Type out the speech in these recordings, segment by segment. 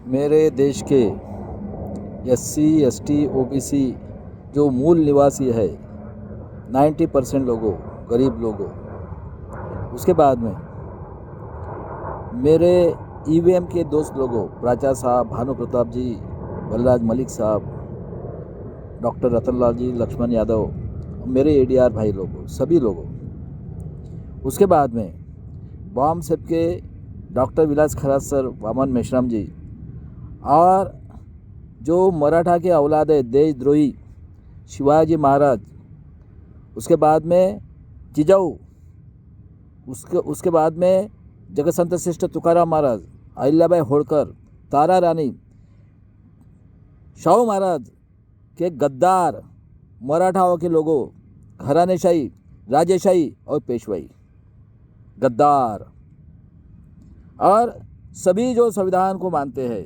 मेरे देश के एससी, एसटी, ओबीसी जो मूल निवासी है 90% लोगों, गरीब लोगों, उसके बाद में मेरे ईवीएम के दोस्त लोगों, प्राचार्य साहब, भानु प्रताप जी, बलराज मलिक साहब, डॉक्टर रतनलाल जी, लक्ष्मण यादव, मेरे एडीआर भाई लोगों, सभी लोगों, उसके बाद में बॉम्ब सेप के डॉक्टर विलास खराज सर, वामन मेश्राम जी, और जो मराठा के औलाद है देशद्रोही शिवाजी महाराज, उसके बाद में जिजाऊ, उसके बाद में जगतसंत श्रेष्ठ तुकाराम महाराज, अहिल्याबाई होळकर, तारा रानी, शाहू महाराज के गद्दार मराठाओं के लोगों, घरानेशाही, राजेशाही और पेशवाई, गद्दार, और सभी जो संविधान को मानते हैं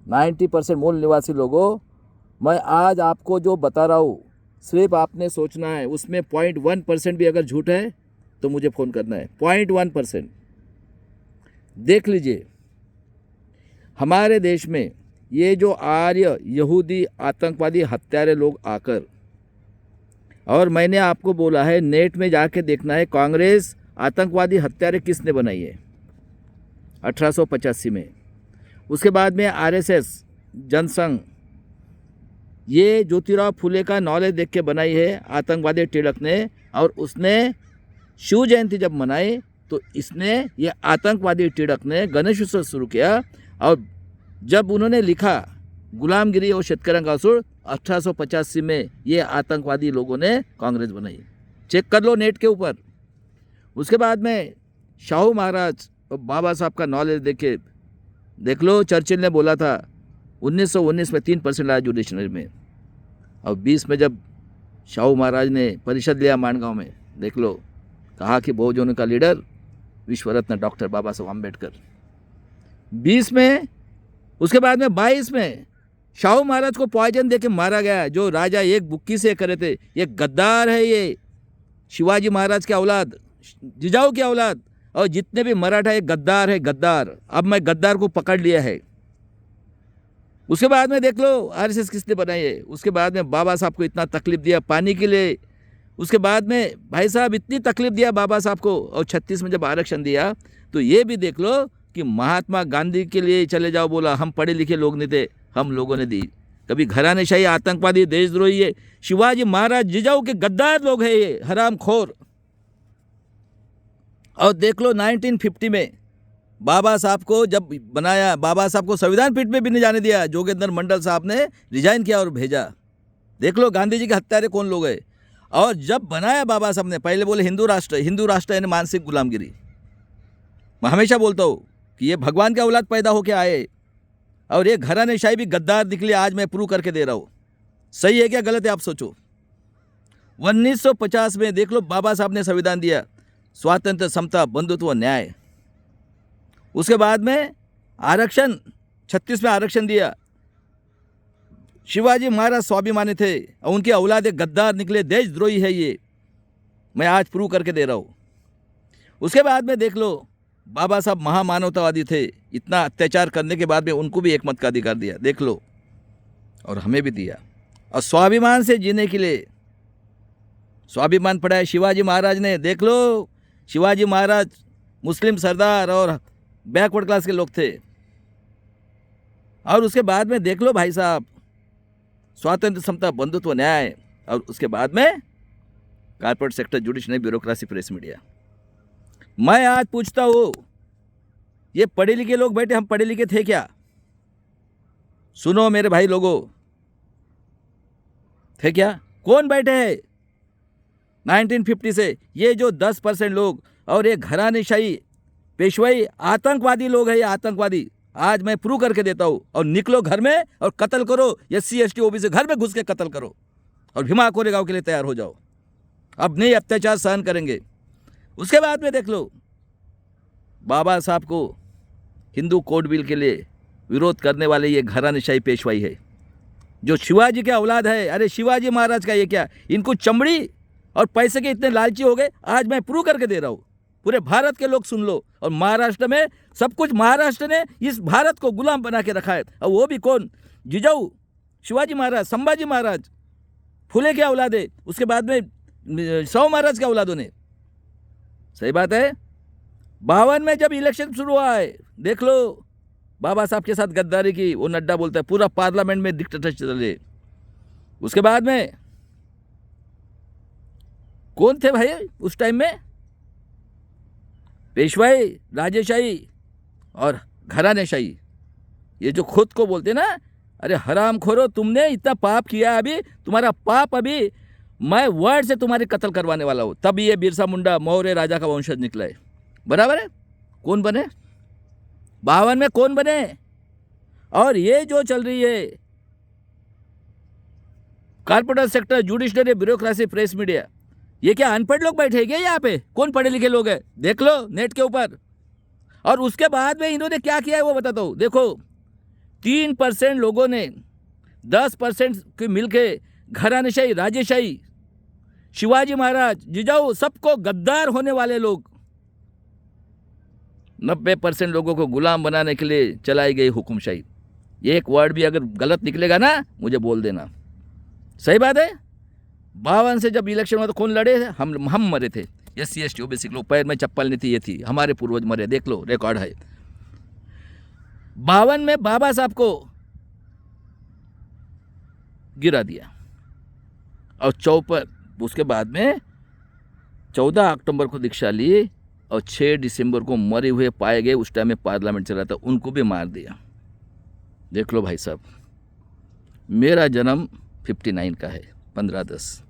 90% मूल निवासी लोगों, मैं आज आपको जो बता रहा हूँ सिर्फ आपने सोचना है, उसमें 0.1% भी अगर झूठ है तो मुझे फ़ोन करना है। 0.1% देख लीजिए। हमारे देश में ये जो आर्य यहूदी आतंकवादी हत्यारे लोग आकर, और मैंने आपको बोला है नेट में जाके देखना है कांग्रेस आतंकवादी हत्यारे किसने बनाई है 1885 में। उसके बाद में आरएसएस, जनसंघ, ये ज्योतिराव फुले का नॉलेज देख के बनाई है आतंकवादी टिळक ने, और उसने शिव जयंती जब मनाई तो इसने ये आतंकवादी टिळक ने गणेश उत्सव शुरू किया, और जब उन्होंने लिखा गुलामगिरी और शेतकऱ्यांचा असूड 1885 में ये आतंकवादी लोगों ने कांग्रेस बनाई। चेक कर लो नेट के ऊपर। उसके बाद में शाहू महाराज और बाबा साहब का नॉलेज देख लो। चर्चिल ने बोला था 1919 में 3% आया जुडिशनरी में, और 20 में जब शाहू महाराज ने परिषद लिया मानगांव में, देख लो, कहा कि बहुजनों का लीडर विश्व रत्न डॉक्टर बाबा साहब अम्बेडकर। 20 में, उसके बाद में 22 में शाहू महाराज को पॉइजन देके मारा गया, जो राजा एक बुक्की से करे थे। ये गद्दार है, ये शिवाजी महाराज के औलाद, जिजाऊ की औलाद, और जितने भी मराठा ये गद्दार है, गद्दार। अब मैं गद्दार को पकड़ लिया है। उसके बाद में देख लो आरएसएस किसने बनाई है। उसके बाद में बाबा साहब को इतना तकलीफ दिया पानी के लिए। उसके बाद में भाई साहब इतनी तकलीफ दिया बाबा साहब को, और 36 में जब आरक्षण दिया तो ये भी देख लो कि महात्मा गांधी के लिए चले जाओ बोला, हम पढ़े लिखे लोग नहीं थे, हम लोगों ने दी। कभी घरानेशाही, आतंकवादी, देशद्रोही है शिवाजी महाराज, जिजाऊ के गद्दार लोग हैं ये, हरामखोर। और देख लो 1950 में बाबा साहब को जब बनाया, बाबा साहब को संविधान पीठ में भी नहीं जाने दिया, जोगेंद्र मंडल साहब ने रिजाइन किया और भेजा। देख लो गांधी जी के हत्यारे कौन लोग हैं। और जब बनाया बाबा साहब ने, पहले बोले हिंदू राष्ट्र यानी मानसिक गुलामगिरी। मैं हमेशा बोलता हूँ कि ये भगवान के औलाद पैदा होके आए, और ये घरानेशाही भी गद्दार निकले। आज मैं प्रूव करके दे रहा हूँ। सही है क्या गलत है आप सोचो। 1950 में देख लो बाबा साहब ने संविधान दिया, स्वातंत्र, समता, बंधुत्व, न्याय। उसके बाद में आरक्षण, 36 में आरक्षण दिया। शिवाजी महाराज स्वाभिमानी थे, और उनके औलाद गद्दार निकले, देशद्रोही है ये, मैं आज प्रूव करके दे रहा हूँ। उसके बाद में देख लो बाबा साहब महामानवतावादी थे, इतना अत्याचार करने के बाद में उनको भी एक मत का अधिकार दिया, देख लो, और हमें भी दिया। और स्वाभिमान से जीने के लिए स्वाभिमान पढ़ाया शिवाजी महाराज ने। देख लो शिवाजी महाराज मुस्लिम सरदार और बैकवर्ड क्लास के लोग थे। और उसके बाद में देख लो भाई साहब, स्वातंत्र, समता, बंधुत्व, न्याय। और उसके बाद में corporate sector, judiciary, bureaucracy, press, media. मैं आज पूछता हूँ, ये पढ़े लिखे लोग बैठे, हम पढ़े लिखे थे क्या? सुनो मेरे भाई लोगों, थे क्या? कौन बैठे हैं 1950 से? ये जो 10% लोग, और ये घरानेशाही, पेशवाई, आतंकवादी लोग हैं, ये आतंकवादी। आज मैं प्रूव करके देता हूँ। और निकलो घर में और कत्ल करो, एससी, एसटी, ओबीसी घर में घुस के कत्ल करो, और भीमा कोरेगांव के लिए तैयार हो जाओ। अब नहीं अत्याचार सहन करेंगे। उसके बाद में देख लो बाबा साहब को हिंदू कोड बिल के लिए विरोध करने वाले ये घरानेशाही पेशवाई है, जो शिवाजी के औलाद है। अरे शिवाजी महाराज का ये क्या, इनको चमड़ी और पैसे के इतने लालची हो गए। आज मैं प्रूव करके दे रहा हूँ। पूरे भारत के लोग सुन लो। और महाराष्ट्र में सब कुछ महाराष्ट्र ने इस भारत को गुलाम बना के रखा है। और वो भी कौन? जिजाऊ शिवाजी महाराज, संभाजी महाराज, फुले के औलादे, उसके बाद में शाहू महाराज के औलादों ने। सही बात है। 52 में जब इलेक्शन शुरू हुआ है, देख लो बाबा साहब के साथ गद्दारी की, वो नड्डा बोलता है पूरा पार्लियामेंट में डिक्टेटरशिप चले। उसके बाद में कौन थे भाई उस टाइम में? पेशवाई, राजेशाही और घरानेशाही। ये जो खुद को बोलते ना, अरे हराम खोरो, तुमने इतना पाप किया, अभी तुम्हारा पाप, अभी मैं वर्ड से तुम्हारी कत्ल करवाने वाला हूँ। तब ये बिरसा मुंडा मौर्य राजा का वंशज निकला है। बराबर है। कौन बने 52 में? कौन बने? और ये जो चल रही है corporate sector, judiciary, bureaucracy, press media, ये क्या अनपढ़ लोग बैठे क्या यहाँ पे? कौन पढ़े लिखे लोग हैं? देख लो नेट के ऊपर। और उसके बाद में इन्होंने क्या किया है वो बताता हूँ। देखो 3% लोगों ने 10% के मिलके घरानेशाही, राजेशाही, शिवाजी महाराज, जिजाऊ, सबको गद्दार होने वाले लोग, 90% लोगों को गुलाम बनाने के लिए चलाई गई हुकुमशाही। एक वर्ड भी अगर गलत निकलेगा ना, मुझे बोल देना। सही बात है। 52 से जब इलेक्शन हुआ तो कौन लड़े थे? हम मरे थे। SC ST OBC लोग, पैर में चप्पल नहीं थी, ये थी, हमारे पूर्वज मरे। देख लो, रिकॉर्ड है। 52 में बाबा साहब को गिरा दिया और उसके बाद में 14 अक्टूबर को दीक्षा ली और 6 दिसंबर को मरे हुए पाए गए। उस टाइम में पार्लियामेंट चला था, उनको भी मार दिया। देख लो भाई साहब, मेरा जन्म 59 का है, 15/10।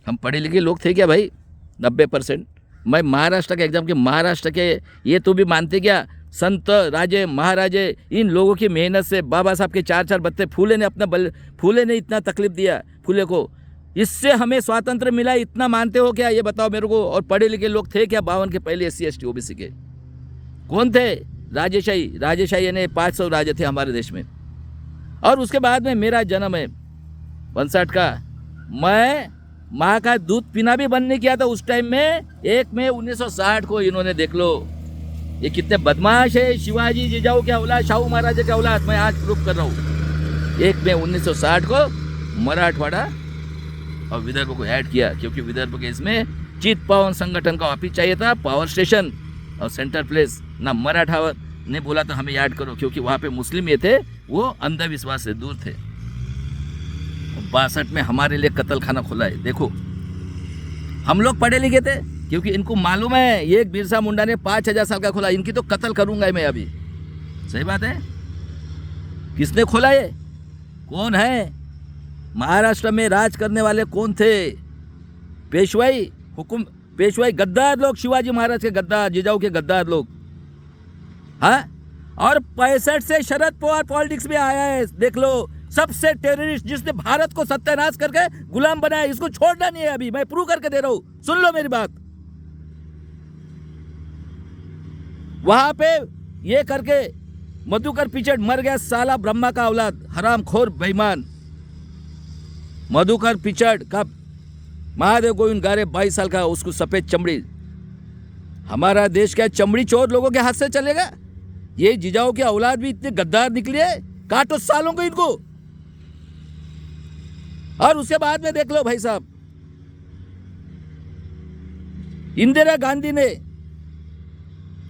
हम पढ़े लिखे लोग थे क्या भाई? 90%। मैं महाराष्ट्र के एग्जाम के, महाराष्ट्र के ये तो भी मानते क्या? संत राजे महाराजे, इन लोगों की मेहनत से बाबा साहब के 4 बत्ते, फूले ने इतना तकलीफ दिया फूले को, इससे हमें स्वातंत्र मिला, इतना मानते हो क्या? ये बताओ मेरे को। और पढ़े लिखे लोग थे क्या 52 के पहले SC ST OBC के? कौन थे? राजेशाही यानी 500 राजे थे हमारे देश में। और उसके बाद में मेरा जन्म है 59 का। मैं माँ का दूध पीना भी बंद नहीं किया था उस टाइम में। 1 मई 1960 को इन्होंने, देख लो ये कितने बदमाश है। शिवाजी, जिजाऊ क्या औलाद, शाहू महाराजा क्या औलाद, मैं आज प्रूफ कर रहा हूँ। 1 मई 1960 को मराठवाड़ा और विदर्भ को ऐड किया, क्योंकि विदर्भ के इसमें चितपावन संगठन का ऑफिस चाहिए था, पावर स्टेशन और सेंटर प्लेस ना। मराठा ने बोला तो हमें ऐड करो, क्योंकि वहाँ पे मुस्लिम ये थे, वो अंधविश्वास से दूर थे। 62 में हमारे लिए कत्ल खाना खुला है। देखो हम लोग पढ़े लिखे थे, क्योंकि इनको मालूम है ये बिरसा मुंडा ने 5000 साल का खोला, इनकी तो कत्ल करूंगा मैं अभी। सही बात है। किसने खोला ये? कौन है? महाराष्ट्र में राज करने वाले कौन थे? पेशवाई गद्दार लोग, शिवाजी महाराज के गद्दार, जिजाऊ के गद्दार लोग। हाँ, और 65 से शरद पवार पॉलिटिक्स में आया है। देख लो, सबसे टेररिस्ट जिसने भारत को सत्यानाश करके गुलाम बनाया, इसको छोड़ना नहीं है। अभी मैं प्रूव करके दे रहा हूं, सुन लो मेरी बात। वहां पे ये करके मधुकर पिचड़ मर गया, साला ब्रह्मा का औलाद, हरामखोर बेईमान। मधुकर पिचड़ का महादेव गोविंद गारे 22 साल का, उसको सफेद चमड़ी। हमारा देश क्या चमड़ी चोर लोगों के हाथ से चलेगा? ये जिजाऊ के औलाद भी इतने गद्दार निकले, काटो सालों को इनको। और उसके बाद में देख लो भाई साहब, इंदिरा गांधी ने,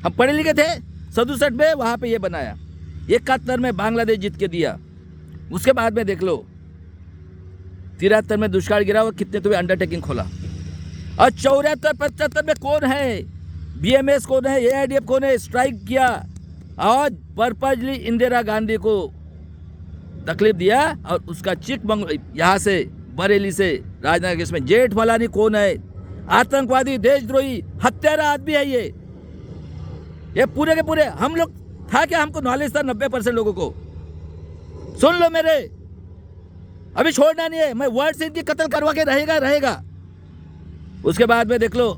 हम पढ़े लिखे थे, 67 में वहां पे ये बनाया, 71 में बांग्लादेश जीत के दिया। उसके बाद में देख लो 73 में दुष्काल गिरा और कितने तो अंडरटेकिंग खोला। और 74-75 में कौन है? BMS कौन है? AIDF कौन है? स्ट्राइक किया और पर्पजली इंदिरा गांधी को तकलीफ दिया। और उसका यहाँ से बरेली से राजनगर इसमें जेठमलानी कौन है? आतंकवादी, देशद्रोही, हत्यारा आदमी है ये पूरे के पूरे। हम लोग था क्या? हमको नॉलेज था 90% लोगों को। सुन लो मेरे, अभी छोड़ना नहीं है। मैं वर्ड से इनकी कत्ल करवा के रहेगा। उसके बाद में देख लो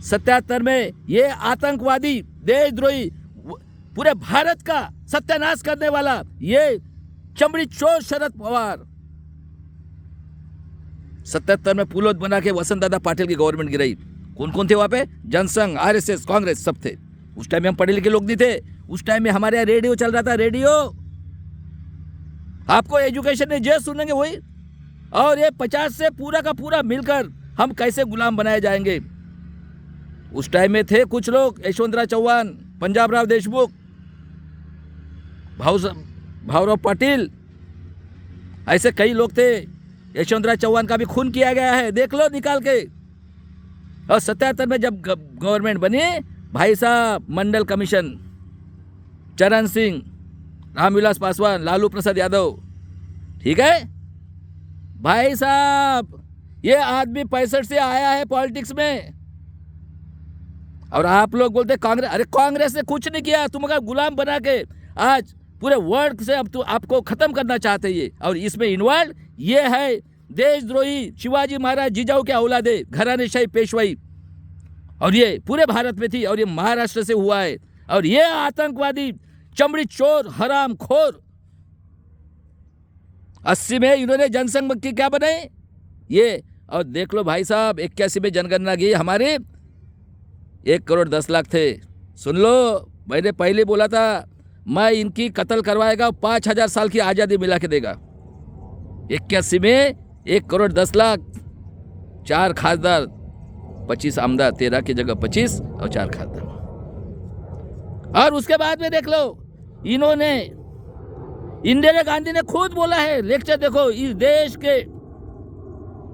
77 में ये आतंकवादी, देशद्रोही, पूरे भारत का सत्यानाश करने वाला ये चमड़ी चोर शरद पवार। 77 में पुलोद बना के वसंत दादा पाटिल की गवर्नमेंट गिराई। कौन कौन थे वहाँ पे? जनसंघ, आरएसएस, कांग्रेस, सब थे। उस टाइम में हम पढ़े लिखे लोग नहीं थे। उस टाइम में हमारे यहाँ रेडियो चल रहा था, रेडियो। आपको एजुकेशन में जो सुनेंगे वही। और ये 50 से पूरा का पूरा मिलकर हम कैसे गुलाम बनाए जाएंगे। उस टाइम में थे कुछ लोग, यशवंतराव चौहान, पंजाबराव देशमुख, भाऊराव पाटिल, ऐसे कई लोग थे। यशवंतराव चौहान का भी खून किया गया है, देख लो निकाल के। और 77 में जब गवर्नमेंट बनी, भाई साहब मंडल कमीशन, चरण सिंह, रामविलास पासवान, लालू प्रसाद यादव, ठीक है भाई साहब। ये आदमी 65 से आया है पॉलिटिक्स में। और आप लोग बोलते कांग्रेस, अरे कांग्रेस ने कुछ नहीं किया, तुमका गुलाम बना के आज पूरे वर्ल्ड से अब तो आपको खत्म करना चाहते ये। और इसमें इन्वॉल्व ये है देशद्रोही शिवाजी महाराज जिजाऊ के औलादे, घरानेशाही पेशवाई, और ये पूरे भारत में थी। और ये महाराष्ट्र से हुआ है। और ये आतंकवादी चमड़ी चोर हराम खोर 80 में इन्होंने जनसंघ की क्या बनाई ये। और देख लो भाई साहब 81 में जनगणना की हमारे 1 करोड़ 10 लाख थे। सुन लो, मैंने पहले बोला था मैं इनकी कत्ल करवाएगा, 5000 साल की आज़ादी मिला के देगा। 81 में 1 करोड़ 10 लाख, 4 खासदार, 25 आमदार, 13 की जगह 25 और 4 खासदार। और उसके बाद में देख लो, इन्होंने इंदिरा गांधी ने खुद बोला है, लेक्चर देखो, इस देश के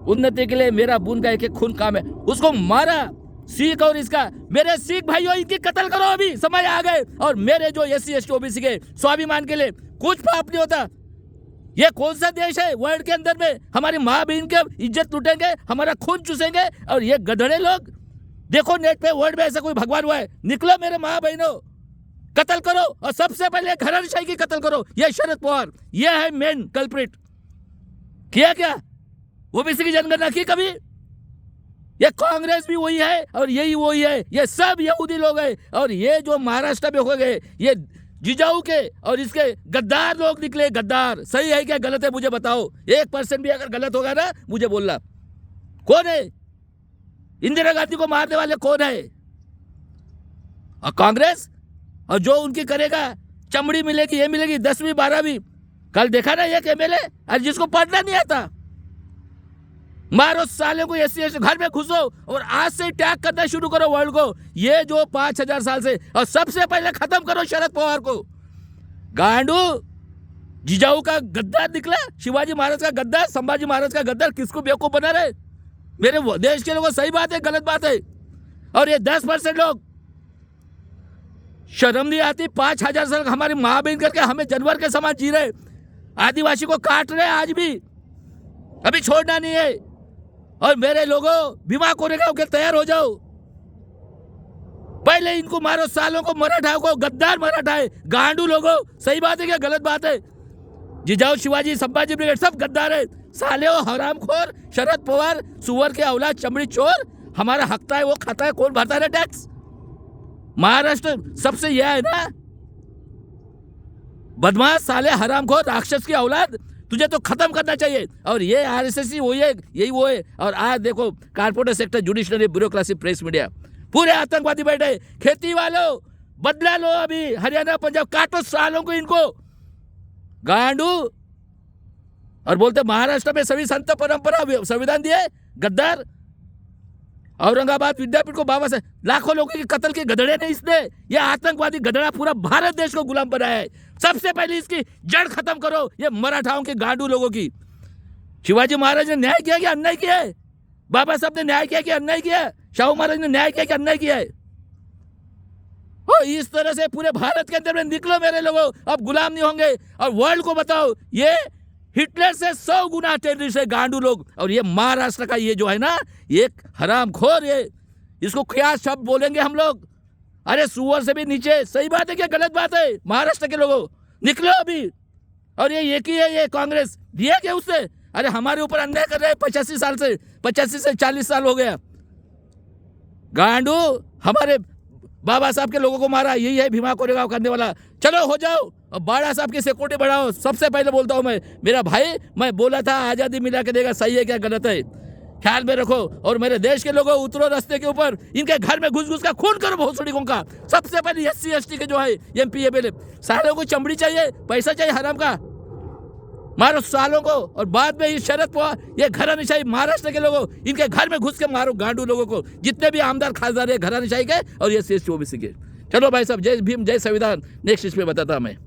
उन्नति के लिए मेरा बूंद का एक एक खून काम है। उसको मारा सिख, और इसका मेरे सिख भाइयों इनकी कत्ल करो, अभी समय आ गए। और मेरे जो SC ST OBC के स्वाभिमान के लिए कुछ पाप नहीं होता। ये कौन सा देश है वर्ल्ड के अंदर में हमारी माँ बहन के इज्जत लूटेंगे, हमारा खून चूसेंगे। और ये गधड़े लोग, देखो नेट पे वर्ल्ड में ऐसा कोई भगवान हुआ है? निकलो मेरे माँ बहनों, कत्ल करो। और सबसे पहले घरानेशाही की कत्ल करो। ये शरद पवार, ये है मेन कल्प्रिट। किया क्या? OBC की जनगणना की कभी? ये कांग्रेस भी वही है और यही वही है, ये सब यहूदी लोग हैं। और ये जो महाराष्ट्र में हो गए, ये जिजाऊ के और इसके गद्दार लोग निकले। गद्दार सही है क्या गलत है मुझे बताओ। 1% भी अगर गलत होगा ना मुझे बोलना। कौन है इंदिरा गांधी को मारने वाले? कौन है? और कांग्रेस, और जो उनकी करेगा चमड़ी मिलेगी, ये मिलेगी 10वीं 12वीं। कल देखा ना एक MLA, और जिसको पढ़ना नहीं आता, मारो साले को, SC घर में घुसो और आज से टैग करना शुरू करो वर्ल्ड को। ये जो 5000 साल से, और सबसे पहले खत्म करो शरद पवार को। गांडू जिजाऊ का गद्दार निकला, शिवाजी महाराज का गद्दार, संभाजी महाराज का गद्दार। किसको बेवकूफ बना रहे मेरे देश के लोगों? सही बात है गलत बात है? और ये 10% लोग, शर्म नहीं आती? 5000 साल हमारी माँ बहन करके हमें जानवर के समान जी रहे, आदिवासी को काट रहे आज भी, अभी छोड़ना नहीं है। और मेरे लोगों, भीमा कोरेगांव के तैयार हो जाओ, पहले इनको मारो सालों को, मराठा को, गद्दार मराठा है। गांडू लोगों, सही बात है क्या गलत बात है? जिजाऊ शिवाजी संभाजी ब्रिगेड सब गद्दार है। साले हो हरामखोर शरद पवार, सुअर के औलाद, चमड़ी चोर। हमारा हकता है वो खाता है, कौन भरता है टैक्स? महाराष्ट्र सबसे यह है ना, बदमाश साले हरामखोर राक्षस की औलाद, तुझे तो खत्म करना चाहिए। और ये RSS ही वही है, यही वो है। और आज देखो corporate sector, judiciary, bureaucracy, press media, पूरे आतंकवादी बैठे। खेती वालों बदला लो, अभी हरियाणा पंजाब काटो सालों को इनको, गांडू। और बोलते महाराष्ट्र में सभी संत परंपरा संविधान दिए, गद्दार। औरंगाबाद विद्यापीठ को बाबा से लाखों लोगों की कत्ल के गधड़े ने इसने, ये आतंकवादी गधड़ा पूरा भारत देश को गुलाम बनाया है। सबसे पहले इसकी जड़ खत्म करो, ये मराठाओं के गांडू लोगों की। शिवाजी महाराज ने न्याय किया कि अन्याय किया है? बाबा साहब ने न्याय किया कि अन्याय किया है? शाहू महाराज ने न्याय किया कि अन्याय किया है? और इस तरह से पूरे भारत के अंदर में निकलो मेरे लोगों, अब गुलाम नहीं होंगे। और वर्ल्ड को बताओ ये हिटलर से 100 गुना टेररिस्ट है गांडू लोग। और ये महाराष्ट्र का ये जो है ना, ये हरामखोर, ये इसको क्या शब्द बोलेंगे हम लोग? अरे सुअर से भी नीचे। सही बात है क्या गलत बात है? महाराष्ट्र के लोगों निकलो अभी। और ये एक ही है, ये कांग्रेस दिया क्या उससे? अरे हमारे ऊपर अन्याय कर रहे हैं 85 साल से, 85 से 40 साल हो गया। गांडू हमारे बाबा साहब के लोगों को मारा, यही है भीमा कोरेगांव करने वाला। चलो हो जाओ, और बाड़ा साहब की सिक्योरिटी बढ़ाओ। सबसे पहले बोलता हूं मैं, मेरा भाई, मैं बोला था आज़ादी मिला के देगा, सही है क्या गलत है? ख्याल में रखो। और मेरे देश के लोगों, उतरो रास्ते के ऊपर, इनके घर में घुस घुस का खून करो भोसड़ियों का। सबसे पहले SC/ST के जो है MP MLA सालों को चमड़ी चाहिए, पैसा चाहिए हराम का, मारो सालों को। और बाद में ये शरद पवार, ये घरानेशाही महाराष्ट्र के लोगों, इनके घर में घुस के मारो गांडू लोगों को, जितने भी आमदार खासदार है घरानेशाही के और ये SC/ST OBC के। चलो भाई साहब, जय भीम, जय संविधान। नेक्स्ट इस पे बताता मैं।